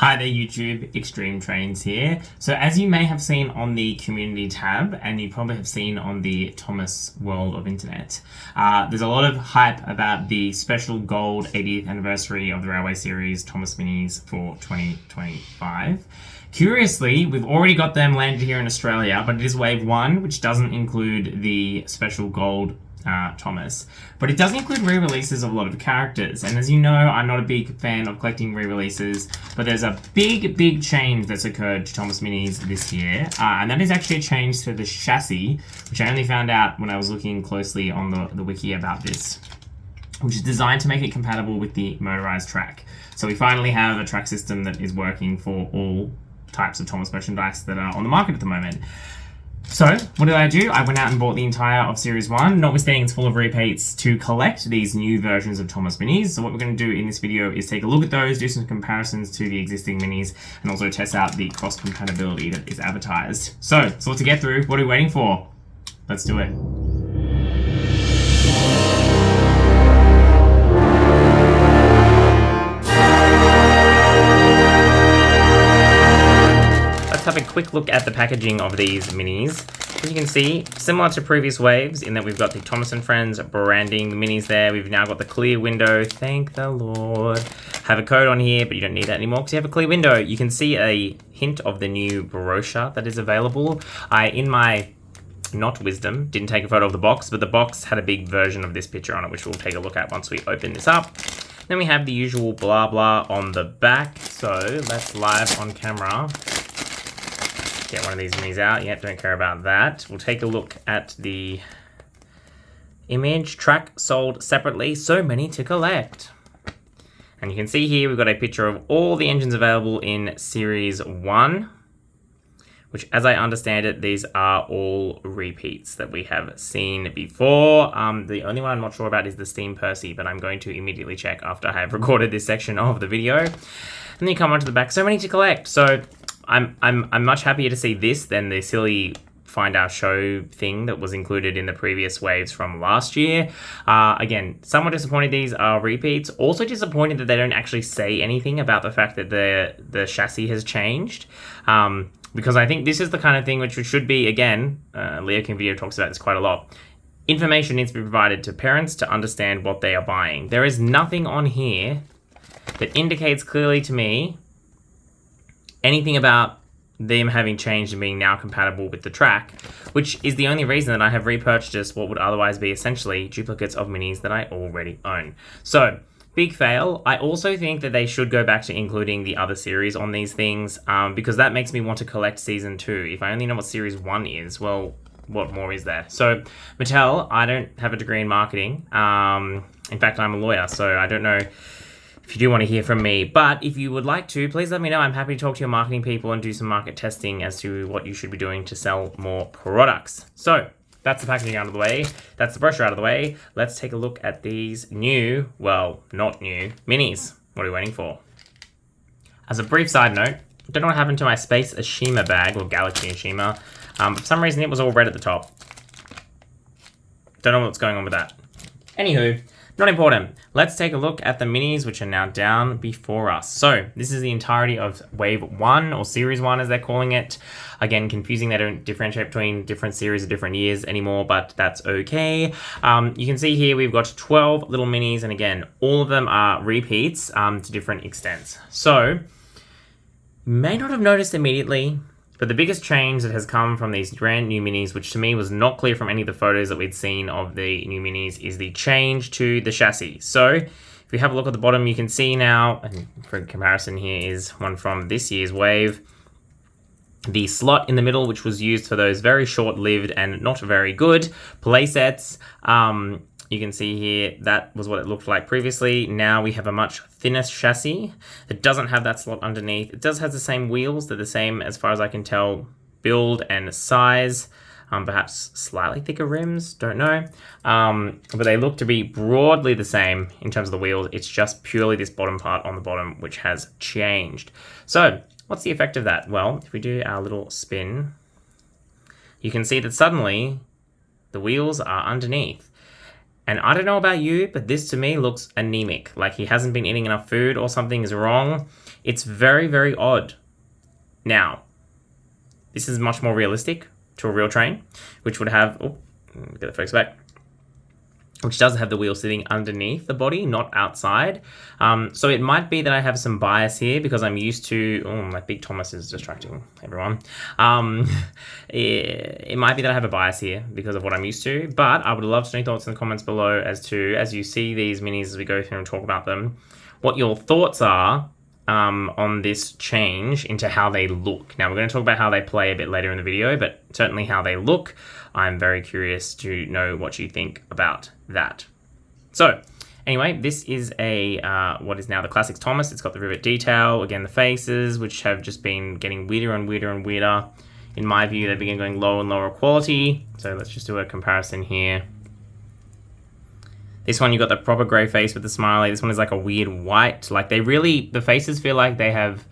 Hi there YouTube, XtremeTrainz here. So as you may have seen on the community tab, and you probably have seen on the Thomas world of internet, there's a lot of hype about the special gold 80th anniversary of the Railway Series Thomas Minis for 2025. Curiously, we've already got them landed here in Australia, but it is wave 1, which doesn't include the special gold Thomas. But it does include re-releases of a lot of characters, and as you know, I'm not a big fan of collecting re-releases, but there's a big change that's occurred to Thomas Minis this year, and that is actually a change to the chassis, which I only found out when I was looking closely on the wiki about this, which is designed to make it compatible with the motorized track. So we finally have a track system that is working for all types of Thomas merchandise that are on the market at the moment. So, what did I do? I went out and bought the entire of Series 1, notwithstanding it's full of repeats, to collect these new versions of Thomas Minis. So what we're going to do in this video is take a look at those, do some comparisons to the existing Minis, and also test out the cross-compatibility that is advertised. So, it's a lot to get through. What are we waiting for? Let's do it. Let's have a quick look at the packaging of these minis. As you can see, similar to previous waves in that we've got the Thomas & Friends branding, the minis there. We've now got the clear window, thank the Lord. Have a code on here, but you don't need that anymore because you have a clear window. You can see a hint of the new brochure that is available. In my not wisdom, didn't take a photo of the box, but the box had a big version of this picture on it, which we'll take a look at once we open this up. Then we have the usual blah blah on the back. So let's live on camera get one of these minis out. Yep, don't care about that. We'll take a look at the image. Track sold separately, so many to collect. And you can see here we've got a picture of all the engines available in Series 1, which, as I understand it, these are all repeats that we have seen before. The only one I'm not sure about is the Steam Percy, but I'm going to immediately check after I have recorded this section of the video. And then you come onto the back, so many to collect. So I'm much happier to see this than the silly Find Our Show thing that was included in the previous waves from last year. Again, somewhat disappointed these are repeats. Also disappointed that they don't actually say anything about the fact that the chassis has changed. Because I think this is the kind of thing which should be, again, Leo King Video talks about this quite a lot. Information needs to be provided to parents to understand what they are buying. There is nothing on here that indicates clearly to me anything about them having changed and being now compatible with the track, which is the only reason that I have repurchased what would otherwise be essentially duplicates of minis that I already own. So, big fail. I also think that they should go back to including the other series on these things, because that makes me want to collect Season 2. If I only know what Series 1 is, well, what more is there? So, Mattel, I don't have a degree in marketing. In fact, I'm a lawyer, so I don't know if you do want to hear from me, but if you would like to, please let me know. I'm happy to talk to your marketing people and do some market testing as to what you should be doing to sell more products. So that's the packaging out of the way. That's the brochure out of the way. Let's take a look at these new, well, not new, minis. What are we waiting for? As a brief side note, I don't know what happened to my Space Ashima bag, or Galaxy Ashima. For some reason it was all red at the top. Don't know what's going on with that. Anywho, not important. Let's take a look at the minis, which are now down before us. So this is the entirety of Wave 1, or Series 1 as they're calling it. Again, confusing, they don't differentiate between different series of different years anymore, but that's okay. You can see here we've got 12 little minis, and again, all of them are repeats to different extents. So, you may not have noticed immediately, but the biggest change that has come from these brand new minis, which to me was not clear from any of the photos that we'd seen of the new minis, is the change to the chassis. So if you have a look at the bottom, you can see now, and for comparison here is one from this year's wave, the slot in the middle, which was used for those very short-lived and not very good playsets. You can see here, that was what it looked like previously. Now we have a much thinner chassis. It doesn't have that slot underneath. It does have the same wheels. They're the same, as far as I can tell, build and size. Perhaps slightly thicker rims, don't know. But they look to be broadly the same in terms of the wheels. It's just purely this bottom part on the bottom which has changed. So, what's the effect of that? Well, if we do our little spin, you can see that suddenly the wheels are underneath. And I don't know about you, but this to me looks anemic. Like he hasn't been eating enough food or something is wrong. It's very, very odd. Now, this is much more realistic to a real train, which would have, oh, get the focus back, which does have the wheel sitting underneath the body, not outside. So it might be that I have some bias here because I'm used to, oh, my big Thomas is distracting everyone. It might be that I have a bias here because of what I'm used to, but I would love to know thoughts in the comments below as you see these minis as we go through and talk about them, what your thoughts are on this change into how they look. Now we're going to talk about how they play a bit later in the video, but certainly how they look, I'm very curious to know what you think about that. So anyway, this is a what is now the Classics Thomas. It's got the rivet detail, again the faces, which have just been getting weirder and weirder and weirder. In my view, they've been going lower and lower quality. So let's just do a comparison here. This one, you got the proper grey face with the smiley. This one is like a weird white. Like the faces feel like they have,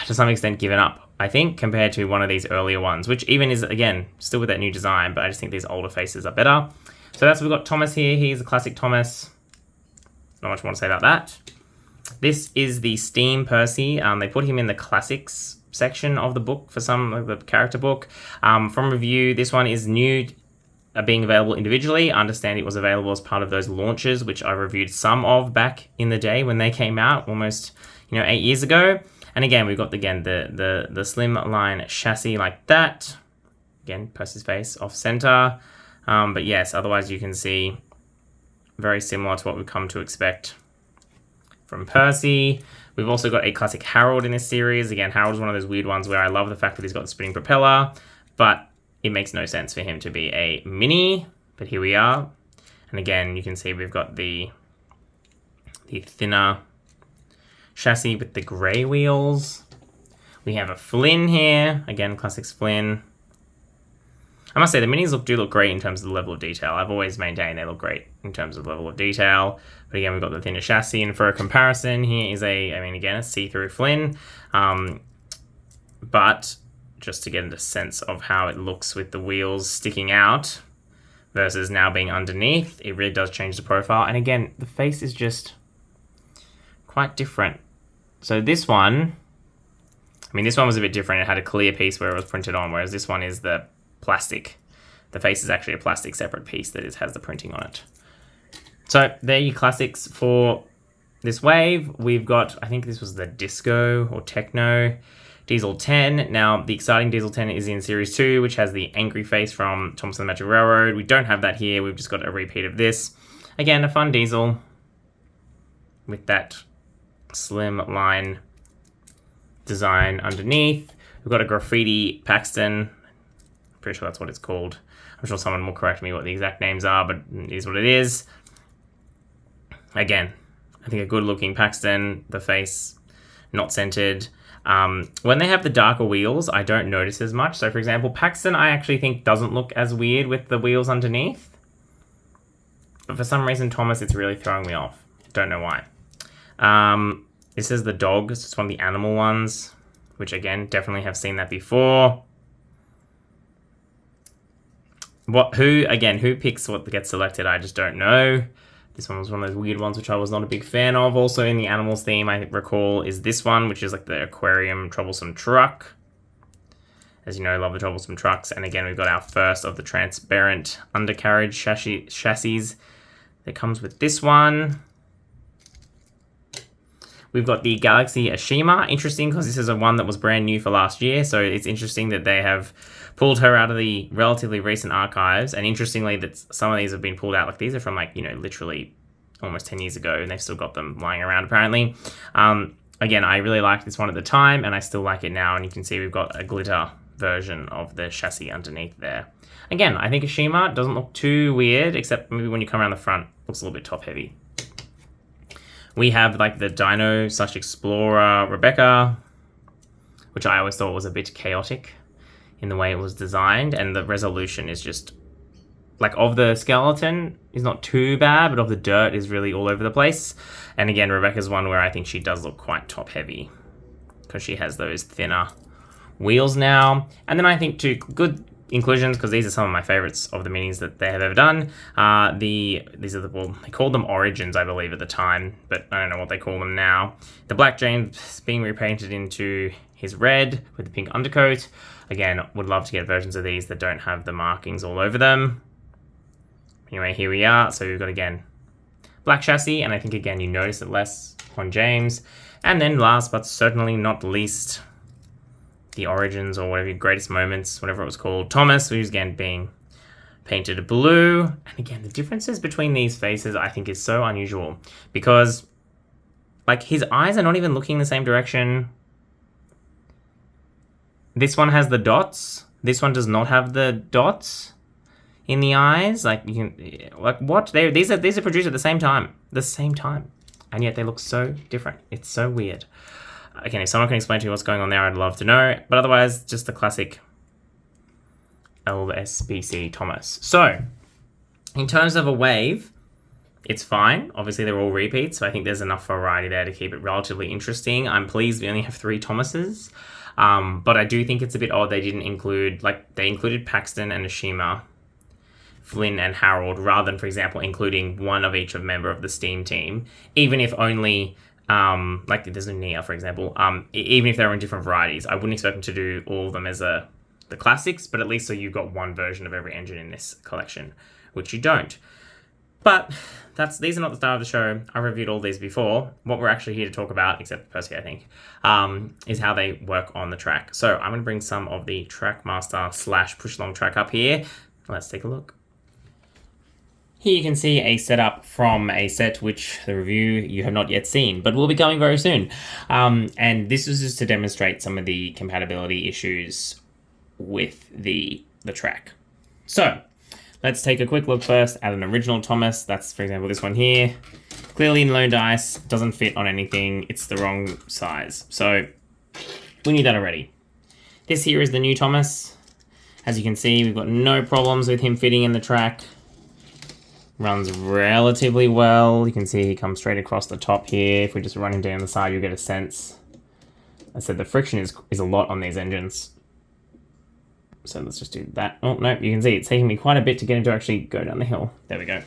to some extent, given up, I think, compared to one of these earlier ones, which even is, again, still with that new design, but I just think these older faces are better. So that's, we've got Thomas here. He's a classic Thomas. Not much more to say about that. This is the Steam Percy. They put him in the classics section of the book for the character book. From review, this one is new, being available individually. I understand it was available as part of those launches, which I reviewed some of back in the day when they came out, almost 8 years ago. And again, we've got the slim line chassis like that. Again, Percy's face off center. But yes, otherwise you can see very similar to what we've come to expect from Percy. We've also got a classic Harold in this series. Again, Harold's one of those weird ones where I love the fact that he's got the spinning propeller, but it makes no sense for him to be a mini, but here we are. And again, you can see we've got the thinner chassis with the grey wheels. We have a Flynn here. Again, classics Flynn. I must say, the minis do look great in terms of the level of detail. I've always maintained they look great in terms of level of detail. But again, we've got the thinner chassis. And for a comparison, here is a see-through Flynn. But just to get a sense of how it looks with the wheels sticking out versus now being underneath, it really does change the profile. And again, the face is just quite different. So this one, this one was a bit different. It had a clear piece where it was printed on, whereas this one is the plastic. The face is actually a plastic separate piece that has the printing on it. So there are your classics for this wave. We've got, I think this was the Disco or Techno Diesel 10. Now, the exciting Diesel 10 is in Series 2, which has the angry face from Thomas and the Magic Railroad. We don't have that here. We've just got a repeat of this. Again, a fun diesel with that slim line design underneath. We've got a graffiti Paxton. Pretty sure that's what it's called. I'm sure someone will correct me what the exact names are, but it is what it is. Again, I think a good looking Paxton, the face not centered. When they have the darker wheels, I don't notice as much. So for example, Paxton I actually think doesn't look as weird with the wheels underneath. But for some reason, Thomas, it's really throwing me off. Don't know why. This is the dog. It's just one of the animal ones, which again, definitely have seen that before. Who picks what gets selected? I just don't know. This one was one of those weird ones which I was not a big fan of. Also in the animals theme, I recall, is this one, which is like the aquarium troublesome truck. As you know, I love the troublesome trucks. And again, we've got our first of the transparent undercarriage chassis that comes with this one. We've got the Galaxy Ashima. Interesting, because this is a one that was brand new for last year. So it's interesting that they have pulled her out of the relatively recent archives. And interestingly, that some of these have been pulled out. Like these are from literally almost 10 years ago, and they've still got them lying around apparently. Again, I really liked this one at the time, and I still like it now. And you can see we've got a glitter version of the chassis underneath there. Again, I think Ashima doesn't look too weird, except maybe when you come around the front, looks a little bit top heavy. We have like the Dino/Explorer Rebecca, which I always thought was a bit chaotic in the way it was designed, and the resolution is just like, of the skeleton is not too bad, but of the dirt is really all over the place. And again, Rebecca's one where I think she does look quite top heavy because she has those thinner wheels now. And then I think two good inclusions, because these are some of my favorites of the minis that they have ever done. These are well, they called them Origins, I believe, at the time, but I don't know what they call them now. The Black James being repainted into his red with the pink undercoat. Again, would love to get versions of these that don't have the markings all over them. Anyway, here we are. So we've got, again, black chassis, and I think, again, you notice it less on James. And then last but certainly not least, the Origins, or whatever, greatest moments, whatever it was called, Thomas, who's again being painted blue. And again, the differences between these faces I think is so unusual, because like his eyes are not even looking the same direction. This one has the dots. This one does not have the dots in the eyes. Like, you can, like, what? These are produced at the same time, and yet they look so different. It's so weird. Again, if someone can explain to me what's going on there, I'd love to know. But otherwise, just the classic LSBC Thomas. So, in terms of a wave, it's fine. Obviously, they're all repeats, so I think there's enough variety there to keep it relatively interesting. I'm pleased we only have 3 Thomases. But I do think it's a bit odd they didn't include, like, they included Paxton and Ashima, Flynn and Harold, rather than, for example, including one of each member of the Steam team, even if only... like there's no Nia, for example, even if they're in different varieties. I wouldn't expect them to do all of them as the classics, but at least so you've got one version of every engine in this collection, which you don't. But these are not the star of the show. I reviewed all these before. What we're actually here to talk about, except Percy, I think, is how they work on the track. So I'm going to bring some of the TrackMaster / push along track up here. Let's take a look. Here you can see a setup from a set which the review you have not yet seen, but will be coming very soon. And this is just to demonstrate some of the compatibility issues with the track. So let's take a quick look first at an original Thomas. That's, for example, this one here. Clearly in low dice, doesn't fit on anything. It's the wrong size. So we knew that already. This here is the new Thomas. As you can see, we've got no problems with him fitting in the track. Runs relatively well. You can see he comes straight across the top here. If we just run him down the side, you'll get a sense. I said the friction is a lot on these engines. So let's just do that. Oh, no, you can see it's taking me quite a bit to get him to actually go down the hill. There we go.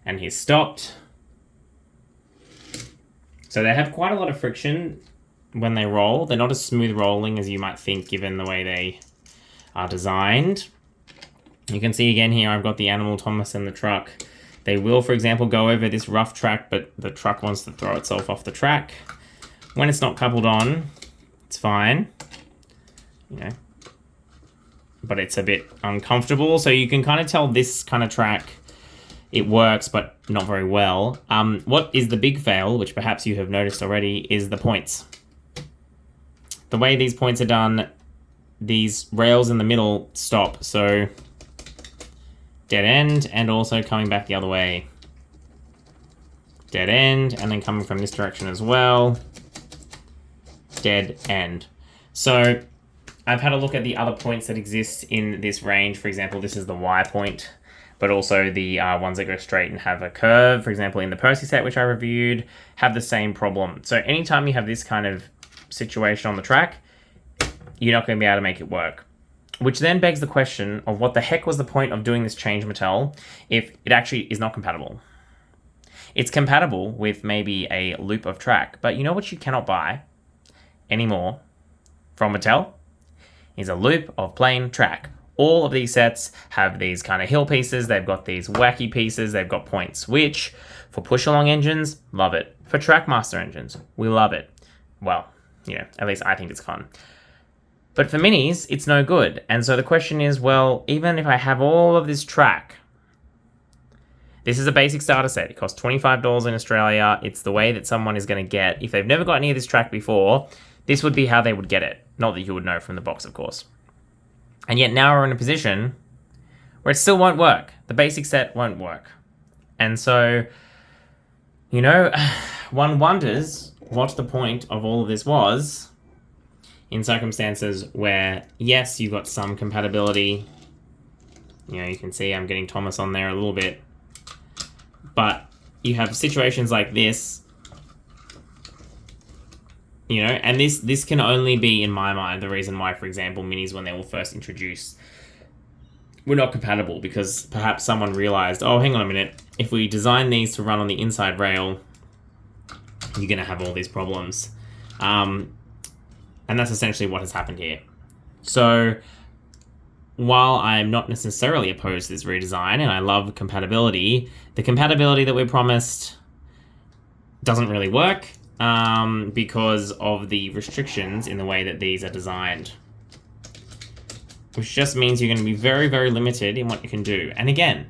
And he's stopped. So they have quite a lot of friction when they roll. They're not as smooth rolling as you might think, given the way they are designed. You can see again here, I've got the Animal Thomas in the truck. They will, for example, go over this rough track, but the truck wants to throw itself off the track. When it's not coupled on, it's fine. You know, but it's a bit uncomfortable. So you can kind of tell this kind of track, it works, but not very well. What is the big fail, which perhaps you have noticed already, is the points. The way these points are done, these rails in the middle stop, so dead end, and also coming back the other way. Dead end, and then coming from this direction as well. Dead end. So I've had a look at the other points that exist in this range. For example, this is the Y point, but also the ones that go straight and have a curve. For example, in the Percy set, which I reviewed, have the same problem. So anytime you have this kind of situation on the track, you're not going to be able to make it work. Which then begs the question of what the heck was the point of doing this change, Mattel, if it actually is not compatible. It's compatible with maybe a loop of track, but you know what you cannot buy anymore from Mattel? Is a loop of plain track. All of these sets have these kind of hill pieces, they've got these wacky pieces, they've got points, which for push-along engines, love it. For TrackMaster engines, we love it. Well, you know, at least I think it's fun. But for minis, it's no good. And so the question is, well, even if I have all of this track, this is a basic starter set. It costs $25 in Australia. It's the way that someone is going to get, if they've never got any of this track before, this would be how they would get it. Not that you would know from the box, of course. And yet now we're in a position where it still won't work. The basic set won't work. And so, you know, one wonders what the point of all of this was in circumstances where, yes, you've got some compatibility. You know, you can see I'm getting Thomas on there a little bit. But you have situations like this. You know, and this can only be, in my mind, the reason why, for example, minis, when they were first introduced, were not compatible, because perhaps someone realized, oh, hang on a minute, if we design these to run on the inside rail, you're going to have all these problems. And that's essentially what has happened here. So while I'm not necessarily opposed to this redesign, and I love compatibility, the compatibility that we're promised doesn't really work because of the restrictions in the way that these are designed. Which just means you're going to be very, very limited in what you can do. And again,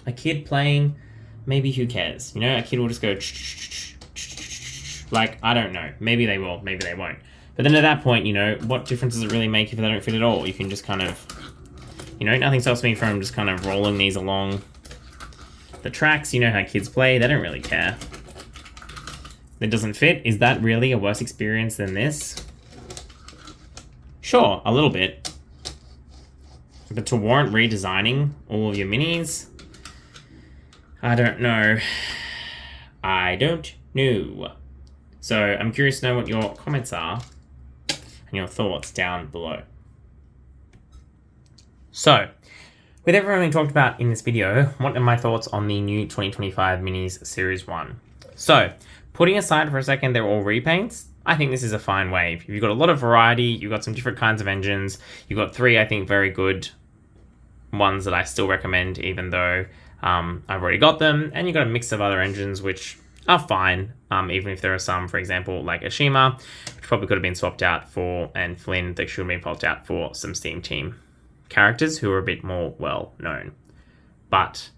a kid playing, maybe who cares? You know, a kid will just go, like, I don't know. Maybe they will, maybe they won't. But then at that point, you know, what difference does it really make if they don't fit at all? You can just kind of, you know, nothing stops me from just kind of rolling these along the tracks. You know how kids play, they don't really care. It doesn't fit. Is that really a worse experience than this? Sure, a little bit. But to warrant redesigning all of your minis, I don't know. I don't know. So I'm curious to know what your comments are and your thoughts down below. So, with everything we talked about in this video, what are my thoughts on the new 2025 Minis Series 1? So, putting aside for a second they're all repaints, I think this is a fine wave. You've got a lot of variety, you've got some different kinds of engines, you've got 3, I think, very good ones that I still recommend, even though I've already got them, and you've got a mix of other engines which are fine, even if there are some, for example, like Ashima, which probably could have been swapped out for, and Flynn, that should have been swapped out for some Steam Team characters who are a bit more well known. But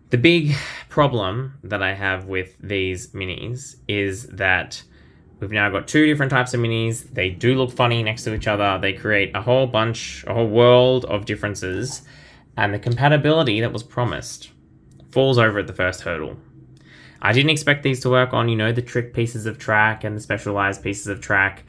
the big problem that I have with these minis is that we've now got 2 different types of minis. They do look funny next to each other. They create a whole world of differences, and the compatibility that was promised falls over at the first hurdle. I didn't expect these to work on, you know, the trick pieces of track and the specialized pieces of track,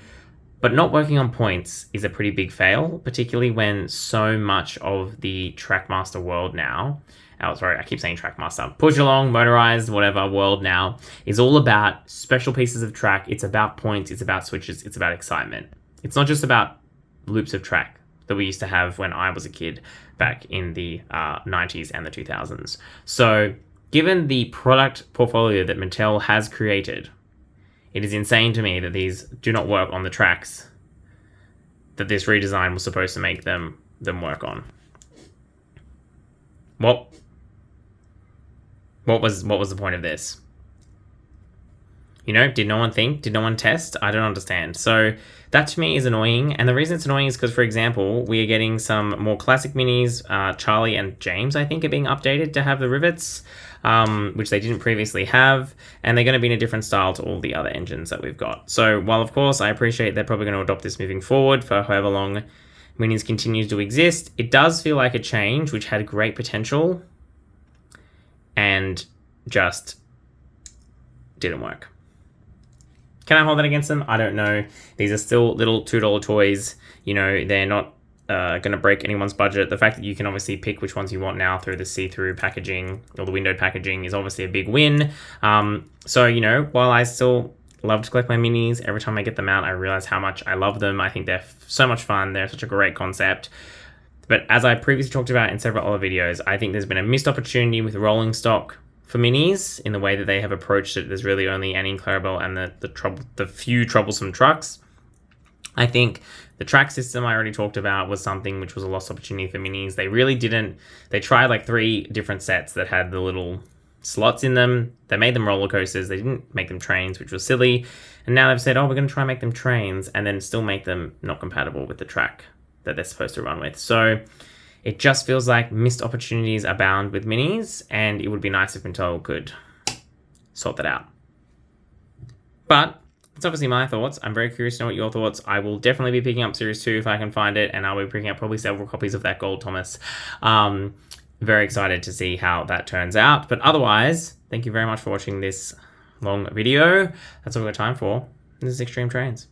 but not working on points is a pretty big fail, particularly when so much of the TrackMaster world now, I keep saying TrackMaster, Push Along, Motorised, whatever, world now, is all about special pieces of track. It's about points, it's about switches, it's about excitement. It's not just about loops of track that we used to have when I was a kid back in the 90s and the 2000s. So, given the product portfolio that Mattel has created, it is insane to me that these do not work on the tracks that this redesign was supposed to make them work on. Well, what was the point of this? You know, did no one think? Did no one test? I don't understand. So that to me is annoying. And the reason it's annoying is because, for example, we are getting some more classic minis. Charlie and James, I think, are being updated to have the rivets, which they didn't previously have. And they're going to be in a different style to all the other engines that we've got. So while, of course, I appreciate they're probably going to adopt this moving forward for however long Minis continues to exist, it does feel like a change which had great potential and just didn't work. Can I hold that against them? I don't know. These are still little $2 toys. You know, they're not going to break anyone's budget. The fact that you can obviously pick which ones you want now through the see-through packaging or the windowed packaging is obviously a big win. So, you know, while I still love to collect my minis, every time I get them out, I realize how much I love them. I think they're so much fun. They're such a great concept. But as I previously talked about in several other videos, I think there's been a missed opportunity with rolling stock for minis in the way that they have approached it. There's really only Annie and Clarabelle and the few troublesome trucks. I think the track system I already talked about was something which was a lost opportunity for minis. They really didn't. They tried like 3 different sets that had the little slots in them. They made them roller coasters. They didn't make them trains, which was silly. And now they've said, oh, we're going to try and make them trains, and then still make them not compatible with the track that they're supposed to run with. So it just feels like missed opportunities abound with minis, and it would be nice if Mattel could sort that out. But it's obviously my thoughts. I'm very curious to know what your thoughts. I will definitely be picking up Series 2 if I can find it, and I'll be picking up probably several copies of that Gold Thomas. Very excited to see how that turns out. But otherwise, thank you very much for watching this long video. That's all we've got time for. This is XtremeTrainz.